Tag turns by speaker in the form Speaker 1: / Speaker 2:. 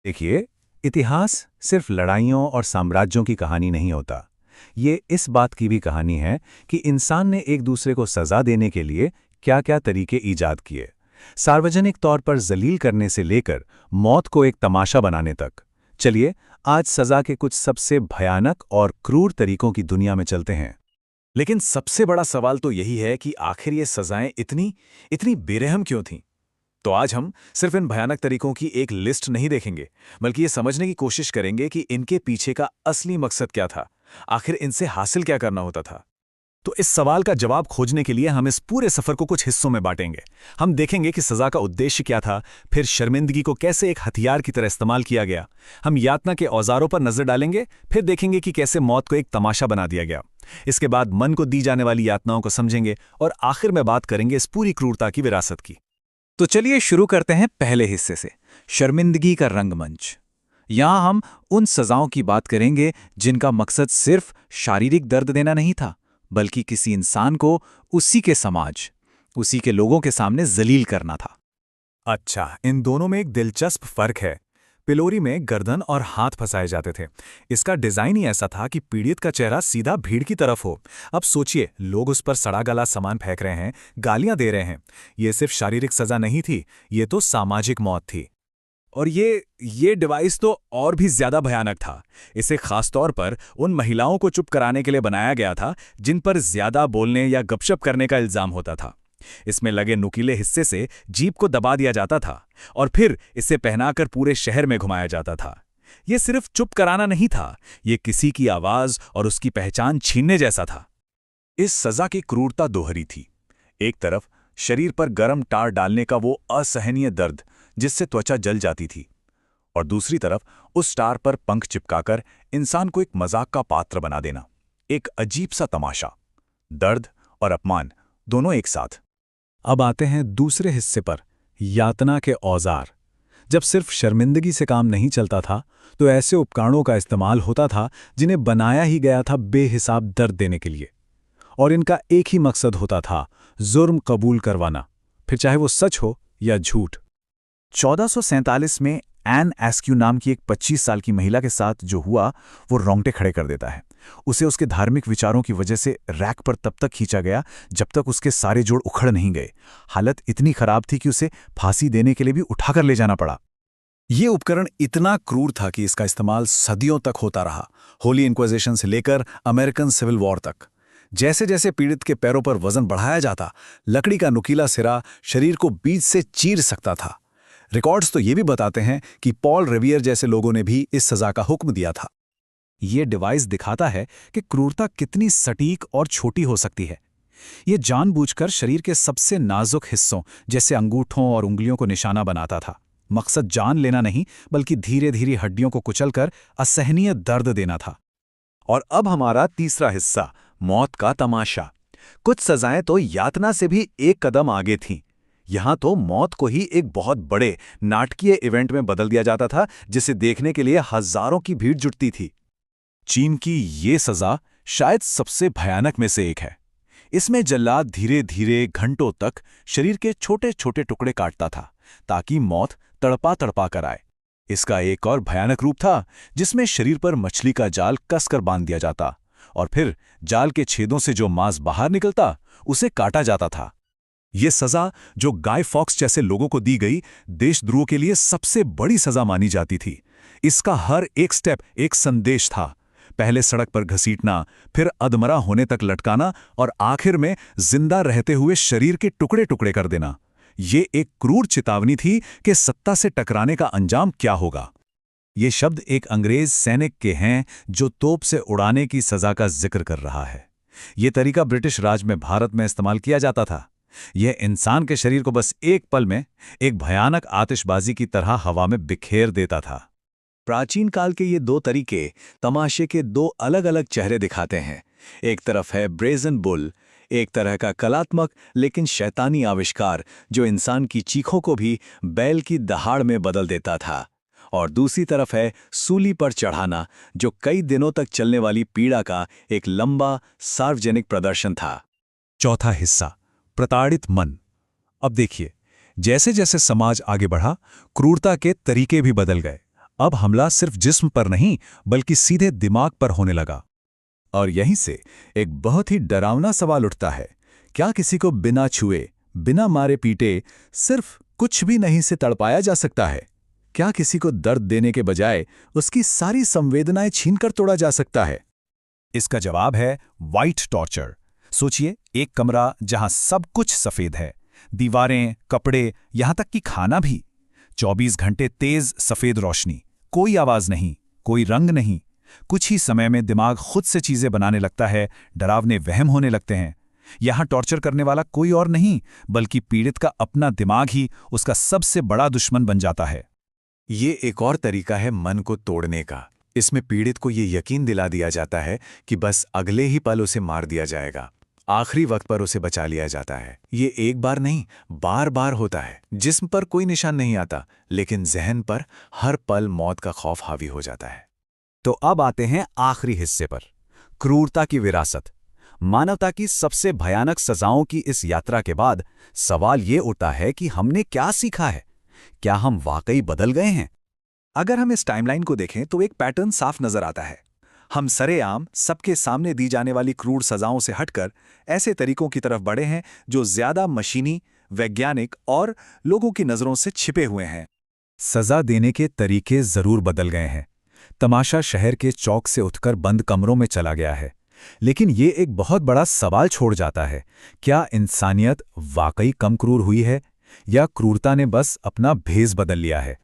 Speaker 1: देखिए, इतिहास सिर्फ लड़ाइयों और साम्राज्यों की कहानी नहीं होता। ये इस बात की भी कहानी है कि इंसान ने एक दूसरे को सजा देने के लिए क्या-क्या तरीके ईजाद किए। सार्वजनिक तौर पर जलील करने से लेकर मौत को एक तमाशा बनाने तक। चलिए, आज सजा के कुछ सबसे भयानक और क्रूर तरीकों की दुनिया में चलते हैं।
Speaker 2: लेकिन सबसे बड़ा सवाल तो यही है कि आखिर ये सजाएं इतनी इतनी बेरहम क्यों थीं? तो आज हम सिर्फ इन भयानक तरीकों की एक लिस्ट नहीं देखेंगे, बल्कि ये समझने की कोशिश करेंगे कि इनके पीछे का असली मकसद क्या था, आखिर इनसे हासिल क्या करना होता था। तो इस सवाल का जवाब खोजने के लिए हम इस पूरे सफर को कुछ हिस्सों में बांटेंगे। हम देखेंगे कि सजा का उद्देश्य क्या था, फिर शर्मिंदगी को कैसे एक हथियार की तरह इस्तेमाल किया गया। हम यातना के औजारों पर नजर डालेंगे, फिर देखेंगे कि कैसे मौत को एक तमाशा बना दिया गया। इसके बाद मन को दी जाने वाली यातनाओं को समझेंगे और आखिर में बात करेंगे इस पूरी क्रूरता की विरासत की।
Speaker 3: तो चलिए शुरू करते हैं पहले हिस्से से, शर्मिंदगी का रंगमंच। यहां हम उन सजाओं की बात करेंगे जिनका मकसद सिर्फ शारीरिक दर्द देना नहीं था, बल्कि किसी इंसान को उसी के समाज, उसी के लोगों के सामने जलील करना था।
Speaker 2: अच्छा, इन दोनों में एक दिलचस्प फर्क है। पिलोरी में गर्दन और हाथ फंसाए जाते थे। इसका डिजाइन ही ऐसा था कि पीड़ित का चेहरा सीधा भीड़ की तरफ हो। अब सोचिए, लोग उस पर सड़ा गला सामान फेंक रहे हैं, गालियां दे रहे हैं। ये सिर्फ शारीरिक सजा नहीं थी, ये तो सामाजिक मौत थी। और ये डिवाइस तो और भी ज्यादा भयानक था। इसे खासतौर पर उन महिलाओं को चुप कराने के लिए बनाया गया था जिन पर ज्यादा बोलने या गपशप करने का इल्जाम होता था। इसमें लगे नुकीले हिस्से से जीभ को दबा दिया जाता था और फिर इसे पहनाकर पूरे शहर में घुमाया जाता था। यह सिर्फ चुप कराना नहीं था, यह किसी की आवाज और उसकी पहचान छीनने जैसा था। इस सजा की क्रूरता दोहरी थी। एक तरफ शरीर पर गर्म टार डालने का वो असहनीय दर्द जिससे त्वचा जल जाती थी, और दूसरी तरफ उस टार पर पंख चिपकाकर इंसान को एक मजाक का पात्र बना देना। एक अजीब सा तमाशा, दर्द और अपमान दोनों एक साथ। अब आते हैं दूसरे हिस्से पर, यातना के औजार। जब सिर्फ शर्मिंदगी से काम नहीं चलता था, तो ऐसे उपकरणों का इस्तेमाल होता था जिन्हें बनाया ही गया था बेहिसाब दर्द देने के लिए। और इनका एक ही मकसद होता था, जुर्म कबूल करवाना, फिर चाहे वो सच हो या झूठ। 1447 में एन एस्क्यू नाम की एक 25 साल की महिला के साथ जो हुआ, वो रोंगटे खड़े कर देता है। उसे उसके धार्मिक विचारों की वजह से रैक पर तब तक खींचा गया जब तक उसके सारे जोड़ उखड़ नहीं गए। हालत इतनी खराब थी कि उसे फांसी देने के लिए भी उठाकर ले जाना पड़ा। ये उपकरण इतना क्रूर था कि इसका इस्तेमाल सदियों तक होता रहा, होली इंक्विजिशन से लेकर अमेरिकन सिविल वॉर तक। जैसे जैसे पीड़ित के पैरों पर वजन बढ़ाया जाता, लकड़ी का नुकीला सिरा शरीर को बीच से चीर सकता था। रिकॉर्ड्स तो ये भी बताते हैं कि पॉल रिवियर जैसे लोगों ने भी इस सजा का हुक्म दिया था। ये डिवाइस दिखाता है कि क्रूरता कितनी सटीक और छोटी हो सकती है। ये जानबूझकर शरीर के सबसे नाजुक हिस्सों जैसे अंगूठों और उंगलियों को निशाना बनाता था। मकसद जान लेना नहीं, बल्कि धीरे धीरे हड्डियों को कुचलकर असहनीय दर्द देना था। और अब हमारा तीसरा हिस्सा, मौत का तमाशा। कुछ सजाएं तो यातना से भी एक कदम आगे थीं। यहां तो मौत को ही एक बहुत बड़े नाटकीय इवेंट में बदल दिया जाता था, जिसे देखने के लिए हजारों की भीड़ जुटती थी। चीन की ये सजा शायद सबसे भयानक में से एक है। इसमें जल्लाद धीरे धीरे घंटों तक शरीर के छोटे छोटे टुकड़े काटता था, ताकि मौत तड़पा तड़पा कर आए। इसका एक और भयानक रूप था, जिसमें शरीर पर मछली का जाल कसकर बांध दिया जाता और फिर जाल के छेदों से जो मांस बाहर निकलता, उसे काटा जाता था। ये सजा, जो गाय फॉक्स जैसे लोगों को दी गई, देशद्रोह के लिए सबसे बड़ी सजा मानी जाती थी। इसका हर एक स्टेप एक संदेश था। पहले सड़क पर घसीटना, फिर अधमरा होने तक लटकाना और आखिर में जिंदा रहते हुए शरीर के टुकड़े टुकड़े कर देना। ये एक क्रूर चेतावनी थी कि सत्ता से टकराने का अंजाम क्या होगा। ये शब्द एक अंग्रेज सैनिक के हैं जो तोप से उड़ाने की सजा का जिक्र कर रहा है। ये तरीका ब्रिटिश राज में भारत में इस्तेमाल किया जाता था। यह इंसान के शरीर को बस एक पल में एक भयानक आतिशबाजी की तरह हवा में बिखेर देता था। प्राचीन काल के ये दो तरीके तमाशे के दो अलग अलग चेहरे दिखाते हैं। एक तरफ है ब्रेजन बुल, एक तरह का कलात्मक लेकिन शैतानी आविष्कार जो इंसान की चीखों को भी बैल की दहाड़ में बदल देता था। और दूसरी तरफ है सूली पर चढ़ाना, जो कई दिनों तक चलने वाली पीड़ा का एक लंबा सार्वजनिक प्रदर्शन था। चौथा हिस्सा, प्रताड़ित मन। अब देखिए, जैसे जैसे समाज आगे बढ़ा, क्रूरता के तरीके भी बदल गए। अब हमला सिर्फ जिस्म पर नहीं बल्कि सीधे दिमाग पर होने लगा। और यहीं से एक बहुत ही डरावना सवाल उठता है, क्या किसी को बिना छुए, बिना मारे पीटे, सिर्फ कुछ भी नहीं से तड़पाया जा सकता है? क्या किसी को दर्द देने के बजाय उसकी सारी संवेदनाएं छीनकर तोड़ा जा सकता है? इसका जवाब है व्हाइट टॉर्चर। सोचिए, एक कमरा जहां सब कुछ सफेद है, दीवारें, कपड़े, यहां तक कि खाना भी। 24 घंटे तेज सफेद रोशनी, कोई आवाज नहीं, कोई रंग नहीं। कुछ ही समय में दिमाग खुद से चीजें बनाने लगता है, डरावने वहम होने लगते हैं। यहां टॉर्चर करने वाला कोई और नहीं बल्कि पीड़ित का अपना दिमाग ही उसका सबसे बड़ा दुश्मन बन जाता है।
Speaker 3: ये एक और तरीका है मन को तोड़ने का। इसमें पीड़ित को ये यकीन दिला दिया जाता है कि बस अगले ही पल उसे मार दिया जाएगा, आखिरी वक्त पर उसे बचा लिया जाता है। ये एक बार नहीं, बार बार होता है। जिस्म पर कोई निशान नहीं आता, लेकिन जहन पर हर पल मौत का खौफ हावी हो जाता है।
Speaker 2: तो अब आते हैं आखिरी हिस्से पर, क्रूरता की विरासत। मानवता की सबसे भयानक सजाओं की इस यात्रा के बाद सवाल ये उठता है कि हमने क्या सीखा है? क्या हम वाकई बदल गए हैं?
Speaker 3: अगर हम इस टाइमलाइन को देखें तो एक पैटर्न साफ नजर आता है। हम सरेआम सबके सामने दी जाने वाली क्रूर सजाओं से हटकर ऐसे तरीकों की तरफ बढ़े हैं जो ज्यादा मशीनी, वैज्ञानिक और लोगों की नजरों से छिपे हुए हैं।
Speaker 2: सजा देने के तरीके जरूर बदल गए हैं। तमाशा शहर के चौक से उठकर बंद कमरों में चला गया है। लेकिन ये एक बहुत बड़ा सवाल छोड़ जाता है, क्या इंसानियत वाकई कम क्रूर हुई है या क्रूरता ने बस अपना भेष बदल लिया है?